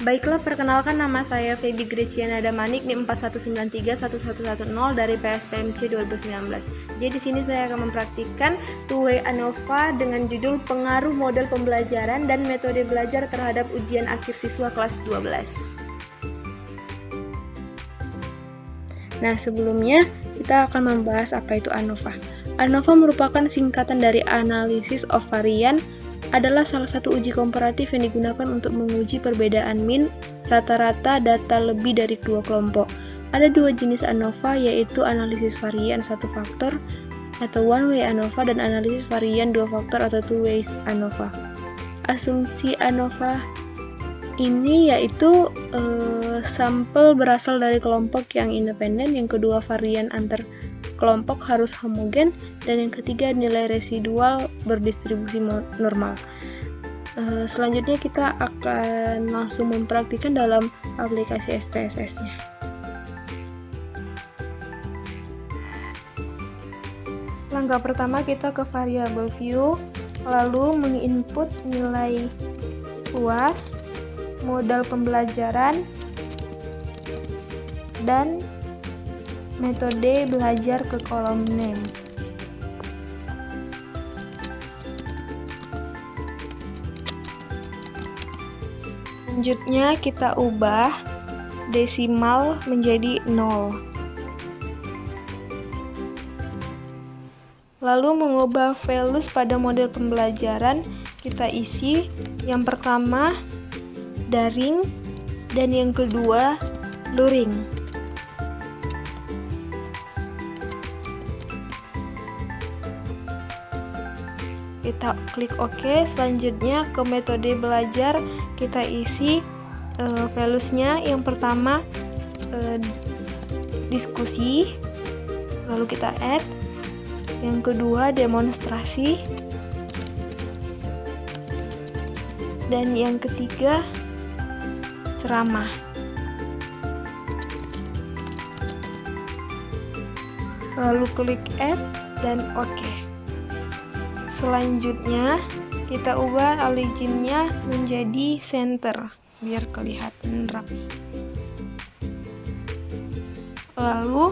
Baiklah, perkenalkan nama saya Feby Greciana Damanik, NIM 41931110 dari PSPMC 2019. Jadi di sini saya akan mempraktikkan two-way ANOVA dengan judul Pengaruh Model Pembelajaran dan Metode Belajar terhadap Ujian Akhir Siswa kelas 12. Nah, sebelumnya kita akan membahas apa itu ANOVA. ANOVA merupakan singkatan dari Analysis of Variance, adalah salah satu uji komparatif yang digunakan untuk menguji perbedaan min rata-rata data lebih dari dua kelompok. Ada dua jenis ANOVA, yaitu analisis varian satu faktor atau one-way ANOVA dan analisis varian dua faktor atau two-way ANOVA. Asumsi ANOVA ini yaitu sampel berasal dari kelompok yang independen, yang kedua varian antar kelompok harus homogen, dan yang ketiga nilai residual berdistribusi normal. Selanjutnya kita akan langsung mempraktikkan dalam aplikasi SPSS-nya. Langkah pertama, kita ke variable view, lalu menginput nilai UAS, modal pembelajaran, dan metode belajar ke kolom name. Selanjutnya kita ubah desimal menjadi 0. Lalu mengubah values pada model pembelajaran, kita isi yang pertama daring dan yang kedua luring. Kita klik OK. Selanjutnya ke metode belajar, kita isi values-nya. Yang pertama diskusi, lalu kita add. Yang kedua demonstrasi, dan yang ketiga ceramah. Lalu klik add dan OK. Selanjutnya kita ubah origin-nya menjadi center biar kelihatan rapi. Lalu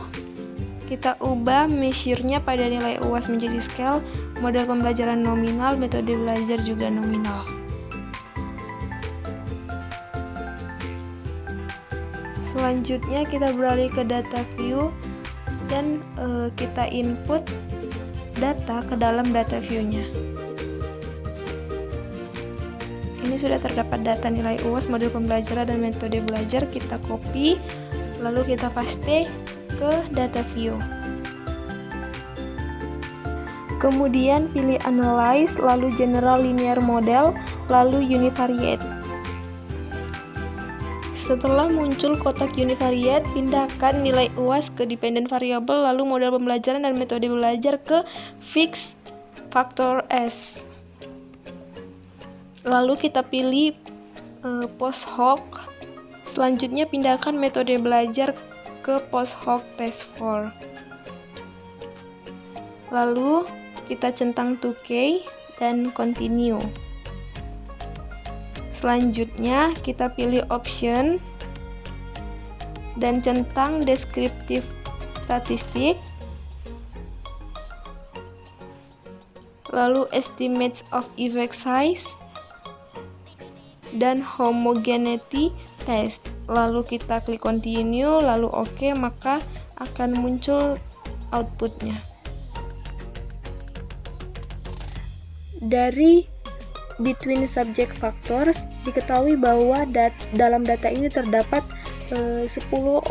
kita ubah measure-nya pada nilai UAS menjadi scale, model pembelajaran nominal, metode belajar juga nominal. Selanjutnya kita beralih ke data view dan kita input data ke dalam data view-nya. Ini sudah terdapat data nilai UAS, model pembelajaran, dan metode belajar. Kita copy, lalu kita paste ke data view. Kemudian pilih Analyze, lalu General Linear Model, lalu Univariate. Setelah muncul kotak univariate, pindahkan nilai UAS ke dependent variable, lalu model pembelajaran dan metode belajar ke fixed factor S. Lalu kita pilih post hoc. Selanjutnya pindahkan metode belajar ke post hoc test 4. Lalu kita centang 2K dan continue. Selanjutnya kita pilih option dan centang descriptive statistik, lalu estimates of effect size dan homogeneity test. Lalu kita klik continue, lalu OK, maka akan muncul outputnya. Dari between subject factors, diketahui bahwa dalam data ini terdapat 10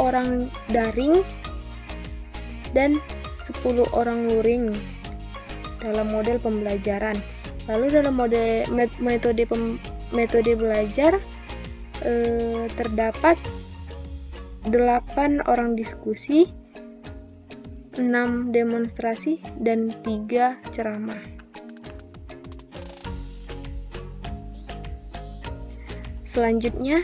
orang daring dan 10 orang luring dalam model pembelajaran. Lalu dalam metode belajar terdapat 8 orang diskusi, 6 demonstrasi, dan 3 ceramah. Selanjutnya,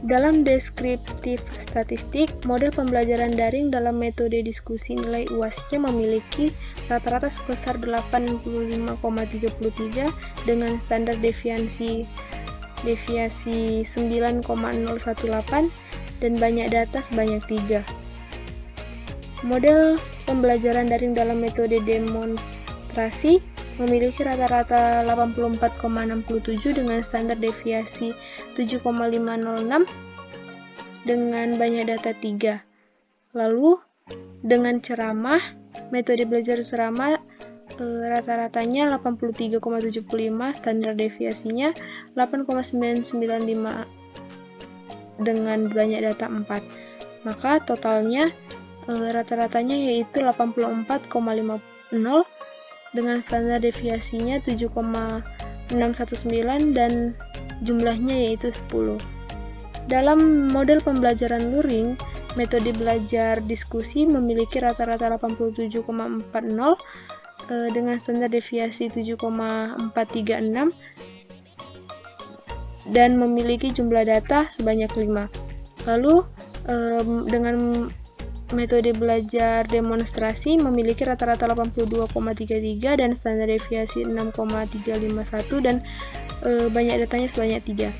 dalam deskriptif statistik, model pembelajaran daring dalam metode diskusi nilai UAS-nya memiliki rata-rata sebesar 85,33 dengan standar deviasi deviasi 9,018, dan banyak data sebanyak 3. Model pembelajaran daring dalam metode demonstrasi memiliki rata-rata 84,67 dengan standar deviasi 7,506 dengan banyak data 3. Lalu dengan ceramah, metode belajar ceramah rata-ratanya 83,75, standar deviasinya 8,995 dengan banyak data 4. Maka totalnya rata-ratanya yaitu 84,50 dengan standar deviasinya 7,619 dan jumlahnya yaitu 10. Dalam model pembelajaran luring, metode belajar diskusi memiliki rata-rata 87,40 dengan standar deviasi 7,436 dan memiliki jumlah data sebanyak 5. Lalu dengan metode belajar demonstrasi memiliki rata-rata 82,33 dan standar deviasi 6,351 dan banyak datanya sebanyak 3.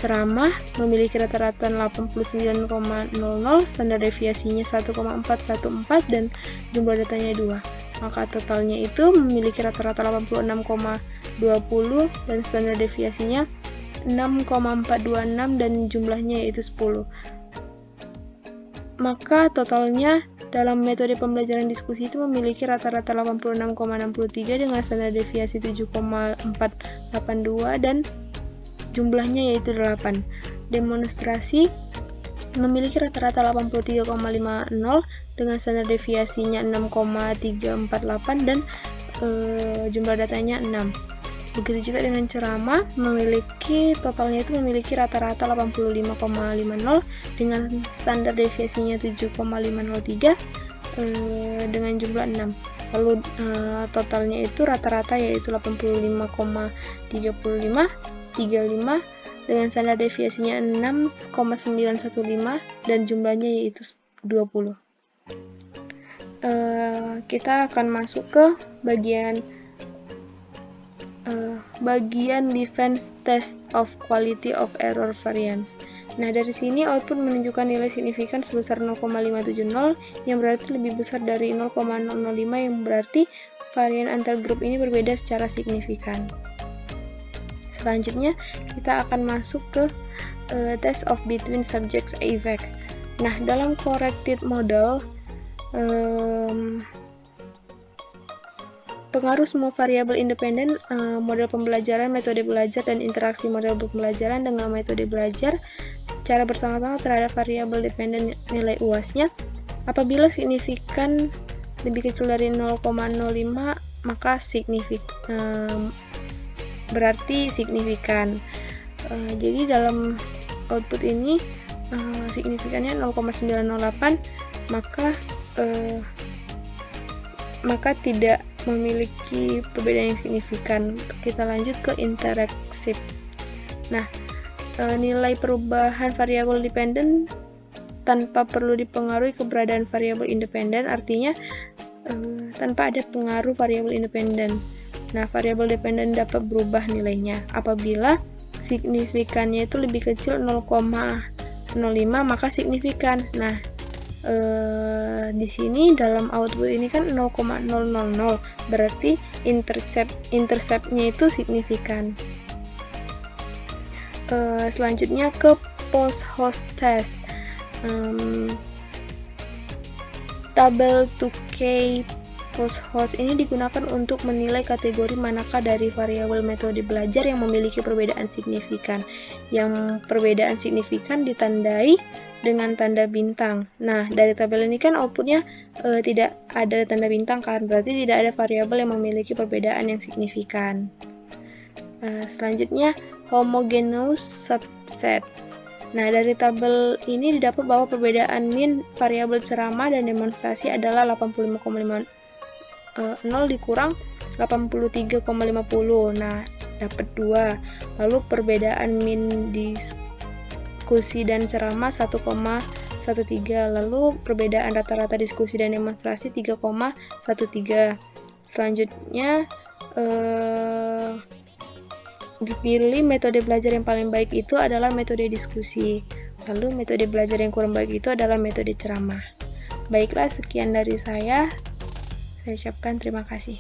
Ceramah memiliki rata-rata 89,00, standar deviasinya 1,414 dan jumlah datanya 2. Maka totalnya itu memiliki rata-rata 86,20 dan standar deviasinya 6,426 dan jumlahnya yaitu 10. Maka totalnya dalam metode pembelajaran diskusi itu memiliki rata-rata 86,63 dengan standar deviasi 7,482 dan jumlahnya yaitu 8. Demonstrasi memiliki rata-rata 83,50 dengan standar deviasinya 6,348 dan jumlah datanya 6. Begitu juga dengan ceramah, totalnya itu memiliki rata-rata 85,50 dengan standar deviasinya 7,503 dengan jumlah 6. Lalu totalnya itu rata-rata yaitu 85,35 dengan standar deviasinya 6,915 dan jumlahnya yaitu 20. Kita akan masuk ke bagian defense test of quality of error variance. Nah, dari sini output menunjukkan nilai signifikan sebesar 0,570 yang berarti lebih besar dari 0,005 yang berarti varian antar grup ini berbeda secara signifikan. Selanjutnya, kita akan masuk ke test of between subjects effect. Nah, dalam corrected model pengaruh semua variabel independen, model pembelajaran, metode belajar, dan interaksi model pembelajaran dengan metode belajar secara bersama-sama terhadap variabel dependen nilai UAS-nya. Apabila signifikan lebih kecil dari 0,05, maka berarti signifikan. Jadi dalam output ini signifikannya 0,908, maka tidak memiliki perbedaan yang signifikan. Kita lanjut ke interaksi. Nah, nilai perubahan variabel dependen tanpa perlu dipengaruhi keberadaan variabel independen, artinya tanpa ada pengaruh variabel independen. Nah, variabel dependen dapat berubah nilainya. Apabila signifikannya itu lebih kecil 0,05, maka signifikan. Nah, di sini dalam output ini kan 0,000, berarti interceptnya itu signifikan. Selanjutnya ke post-host test. Tabel 2K post-host ini digunakan untuk menilai kategori manakah dari variabel metode belajar yang memiliki perbedaan signifikan. Yang perbedaan signifikan ditandai dengan tanda bintang. Nah, dari tabel ini kan outputnya tidak ada tanda bintang kan, berarti tidak ada variabel yang memiliki perbedaan yang signifikan. Selanjutnya, homogeneous subsets. Nah, dari tabel ini didapat bahwa perbedaan min variabel ceramah dan demonstrasi adalah 85,50 dikurang 83,50. Nah, dapat 2. Lalu perbedaan min diskusi dan ceramah 1,13. Lalu perbedaan rata-rata diskusi dan demonstrasi 3,13. Selanjutnya dipilih metode belajar yang paling baik itu adalah metode diskusi. Lalu metode belajar yang kurang baik itu adalah metode ceramah. Baiklah, sekian dari saya. Saya ucapkan terima kasih.